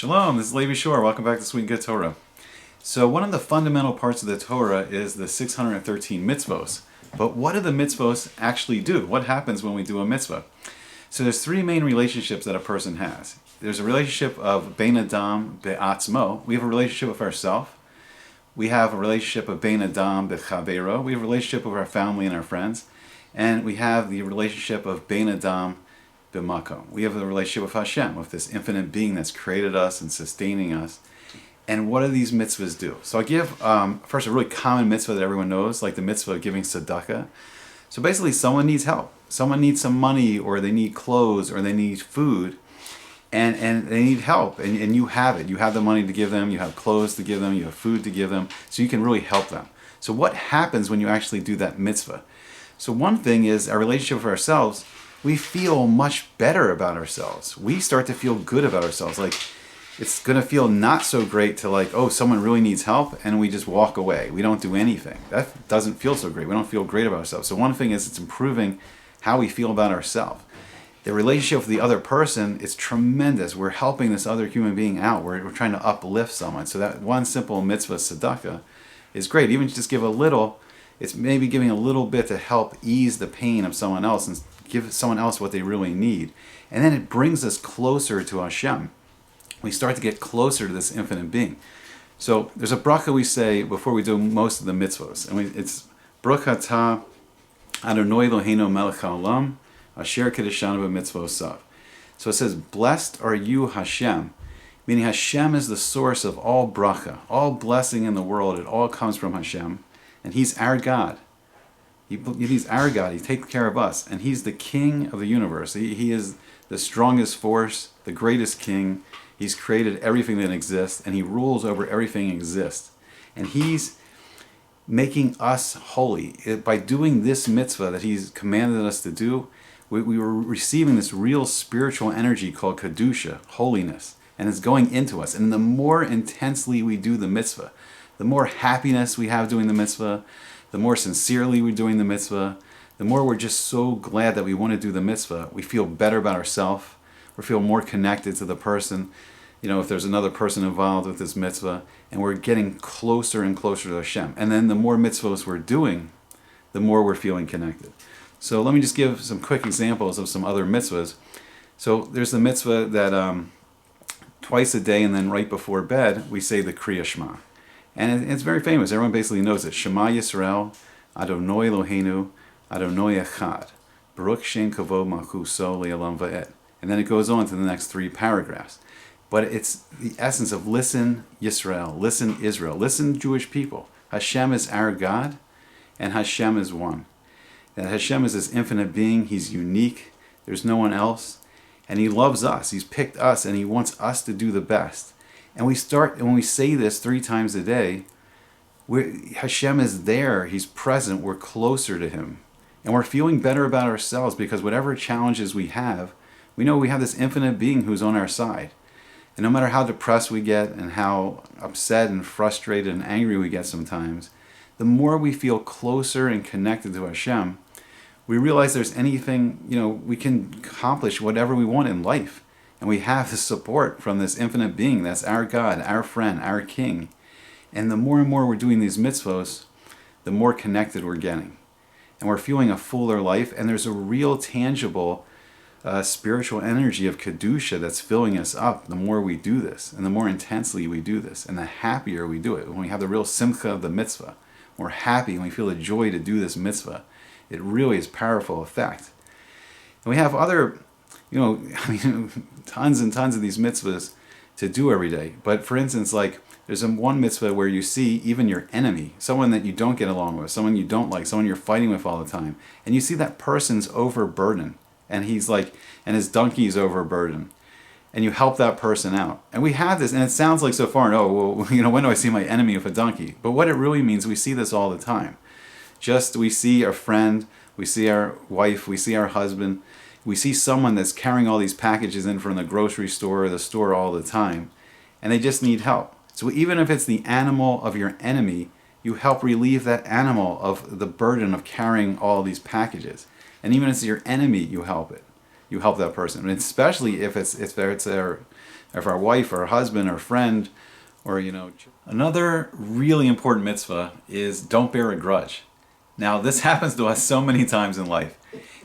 Shalom, this is Levi Shore. Welcome back to Sweet and Good Torah. So one of the fundamental parts of the Torah is the 613 mitzvos. But what do the mitzvos actually do? What happens when we do a mitzvah? So there's three main relationships that a person has. There's a relationship of Bein Adam be'atzmo. We have a relationship with ourselves. We have a relationship of Bein Adam be'chavero. We have a relationship with our family and our friends. And we have the relationship of Bein Adam b'makom. We have the relationship with Hashem, with this infinite being that's created us and sustaining us. And what do these mitzvahs do? So I'll give first a really common mitzvah that everyone knows, like the mitzvah of giving Sadaka. So basically someone needs help. Someone needs some money, or they need clothes, or they need food, and they need help. And you have it. You have the money to give them, you have clothes to give them, you have food to give them, so you can really help them. So what happens when you actually do that mitzvah? So one thing is our relationship with ourselves. We feel much better about ourselves. We start to feel good about ourselves. Like, it's going to feel not so great to like, oh, someone really needs help, and we just walk away. We don't do anything. That doesn't feel so great. We don't feel great about ourselves. So one thing is it's improving how we feel about ourselves. The relationship with the other person is tremendous. We're helping this other human being out. We're trying to uplift someone. So that one simple mitzvah, Sadaka, is great. Even just give a little, it's maybe giving a little bit to help ease the pain of someone else and give someone else what they really need. And then it brings us closer to Hashem. We start to get closer to this infinite being. So there's a bracha we say before we do most of the mitzvahs. And it's Baruch atah Adonai Eloheinu melech haolam asher kedeshanu b'mitzvosav. So it says, blessed are you Hashem. Meaning Hashem is the source of all bracha, all blessing in the world. It all comes from Hashem. And He's our God. He's our God. He takes care of us. And He's the king of the universe. He is the strongest force, the greatest king. He's created everything that exists, and He rules over everything that exists. And He's making us holy. By doing this mitzvah that He's commanded us to do, we were receiving this real spiritual energy called Kedusha, holiness. And it's going into us. And the more intensely we do the mitzvah, the more happiness we have doing the mitzvah, the more sincerely we're doing the mitzvah, the more we're just so glad that we want to do the mitzvah. We feel better about ourselves. We feel more connected to the person, if there's another person involved with this mitzvah, and we're getting closer and closer to Hashem. And then the more mitzvahs we're doing, the more we're feeling connected. So let me just give some quick examples of some other mitzvahs. So there's the mitzvah that twice a day and then right before bed, we say the Kriya Shema. And it's very famous. Everyone basically knows it. Shema Yisrael, Adonai Eloheinu, Adonai Echad, Baruch Shem Kavod Malchuso Le'olam Va'ed. And then it goes on to the next three paragraphs. But it's the essence of listen Yisrael, listen Israel, listen Jewish people. Hashem is our God, and Hashem is one. And Hashem is this infinite being. He's unique. There's no one else. And He loves us. He's picked us, and He wants us to do the best. And when we say this 3 times a day, Hashem is there. He's present. We're closer to Him. And we're feeling better about ourselves because whatever challenges we have, we know we have this infinite being who's on our side. And no matter how depressed we get and how upset and frustrated and angry we get sometimes, the more we feel closer and connected to Hashem, we realize there's anything, we can accomplish whatever we want in life. And we have the support from this infinite being that's our God, our friend, our king. And the more and more we're doing these mitzvos, the more connected we're getting. And we're feeling a fuller life, and there's a real tangible spiritual energy of Kedusha that's filling us up the more we do this, and the more intensely we do this, and the happier we do it. When we have the real simcha of the mitzvah, we're happy and we feel the joy to do this mitzvah. It really is a powerful effect. And we have other tons and tons of these mitzvahs to do every day. But for instance, like there's one mitzvah where you see even your enemy, someone that you don't get along with, someone you don't like, someone you're fighting with all the time, and you see that person's overburdened, and and his donkey's overburdened, and you help that person out. And we have this, and it sounds like so foreign, when do I see my enemy with a donkey? But what it really means, we see this all the time. We see a friend, we see our wife, we see our husband, we see someone that's carrying all these packages in from the grocery store or the store all the time, and they just need help. So even if it's the animal of your enemy, you help relieve that animal of the burden of carrying all these packages. And even if it's your enemy, you help it. You help that person. And especially if it's if our wife or husband or friend, or Another really important mitzvah is don't bear a grudge. Now, this happens to us so many times in life.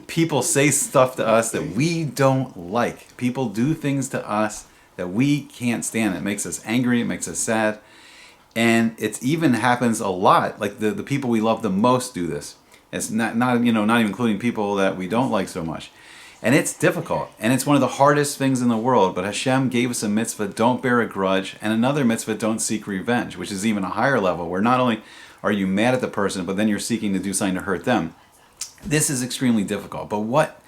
People say stuff to us that we don't like. People do things to us that we can't stand. It makes us angry, it makes us sad. And it even happens a lot. Like the people we love the most do this. It's not even including people that we don't like so much. And it's difficult. And it's one of the hardest things in the world. But Hashem gave us a mitzvah, don't bear a grudge, and another mitzvah, don't seek revenge, which is even a higher level, where not only are you mad at the person, but then you're seeking to do something to hurt them. This is extremely difficult. But what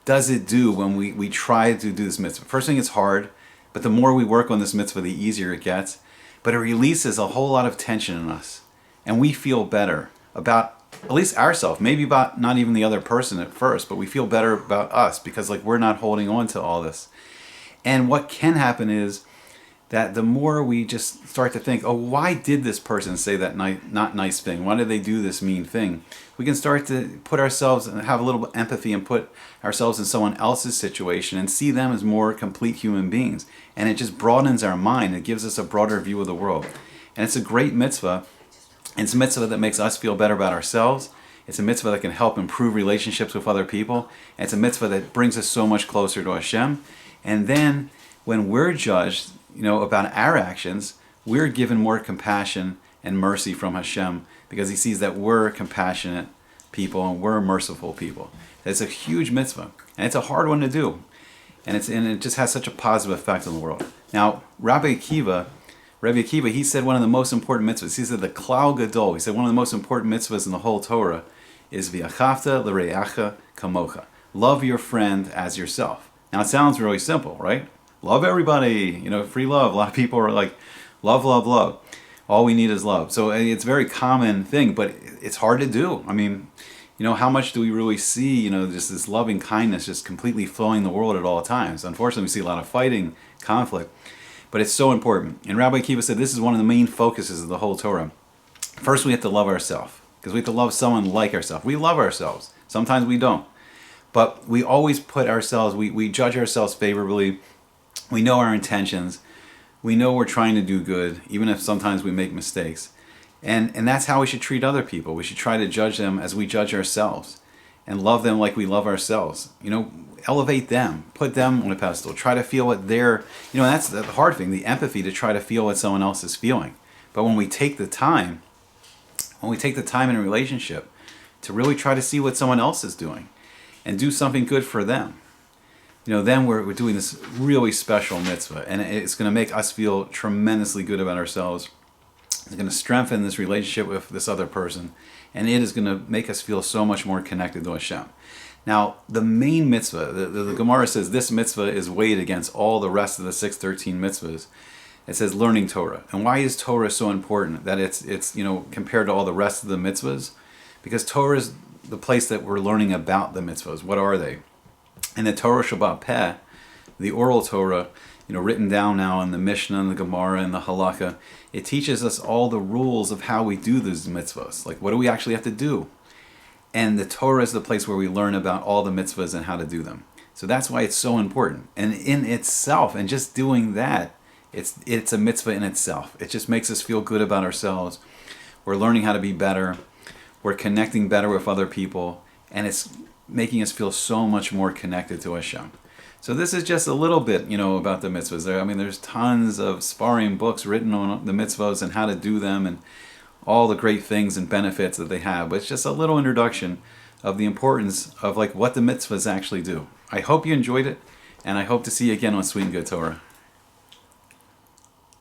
does it do when we try to do this mitzvah? First thing, it's hard. But the more we work on this mitzvah, the easier it gets. But it releases a whole lot of tension in us. And we feel better about at least ourselves, maybe about not even the other person at first, but we feel better about us because we're not holding on to all this. And what can happen is that the more we just start to think, oh, why did this person say that not nice thing? Why did they do this mean thing? We can start to put ourselves and have a little empathy and put ourselves in someone else's situation and see them as more complete human beings. And it just broadens our mind. It gives us a broader view of the world. And it's a great mitzvah. It's a mitzvah that makes us feel better about ourselves. It's a mitzvah that can help improve relationships with other people. And it's a mitzvah that brings us so much closer to Hashem. And then when we're judged, about our actions, we're given more compassion and mercy from Hashem because he sees that we're compassionate people and we're merciful people. It's a huge mitzvah. And it's a hard one to do. And it just has such a positive effect on the world. Now, Rabbi Akiva, he said one of the most important mitzvahs. He said the Klal Gadol. He said one of the most important mitzvahs in the whole Torah is v'achavta l'reacha kamocha. Love your friend as yourself. Now, it sounds really simple, right? Love everybody. Free love. A lot of people are like, love, love, love. All we need is love. So it's a very common thing, but it's hard to do. I mean, how much do we really see, just this loving kindness just completely flowing the world at all times? Unfortunately, we see a lot of fighting, conflict. But it's so important. And Rabbi Akiva said this is one of the main focuses of the whole Torah. First, we have to love ourselves. Because we have to love someone like ourselves. We love ourselves. Sometimes we don't. But we always put ourselves, we judge ourselves favorably. We know our intentions. We know we're trying to do good, even if sometimes we make mistakes. And that's how we should treat other people. We should try to judge them as we judge ourselves. And love them like we love ourselves. Elevate them, put them on a pedestal, try to feel what they're, that's the hard thing, the empathy to try to feel what someone else is feeling. But when we take the time in a relationship to really try to see what someone else is doing and do something good for them, then we're doing this really special mitzvah, and it's going to make us feel tremendously good about ourselves. It's going to strengthen this relationship with this other person, and it is going to make us feel so much more connected to Hashem. Now, the main mitzvah, the Gemara says this mitzvah is weighed against all the rest of the 613 mitzvahs. It says learning Torah. And why is Torah so important? That it's compared to all the rest of the mitzvahs? Because Torah is the place that we're learning about the mitzvahs. What are they? And the Torah Shabbat Peh, the oral Torah, written down now in the Mishnah and the Gemara and the Halakha, it teaches us all the rules of how we do these mitzvahs. Like, what do we actually have to do? And the Torah is the place where we learn about all the mitzvahs and how to do them. So that's why it's so important. And in itself, and just doing that, it's a mitzvah in itself. It just makes us feel good about ourselves. We're learning how to be better. We're connecting better with other people. And it's making us feel so much more connected to Hashem. So this is just a little bit, about the mitzvahs. There's tons of sparring books written on the mitzvahs and how to do them and all the great things and benefits that they have. But it's just a little introduction of the importance of what the mitzvahs actually do. I hope you enjoyed it, and I hope to see you again on Sweet and Good Torah.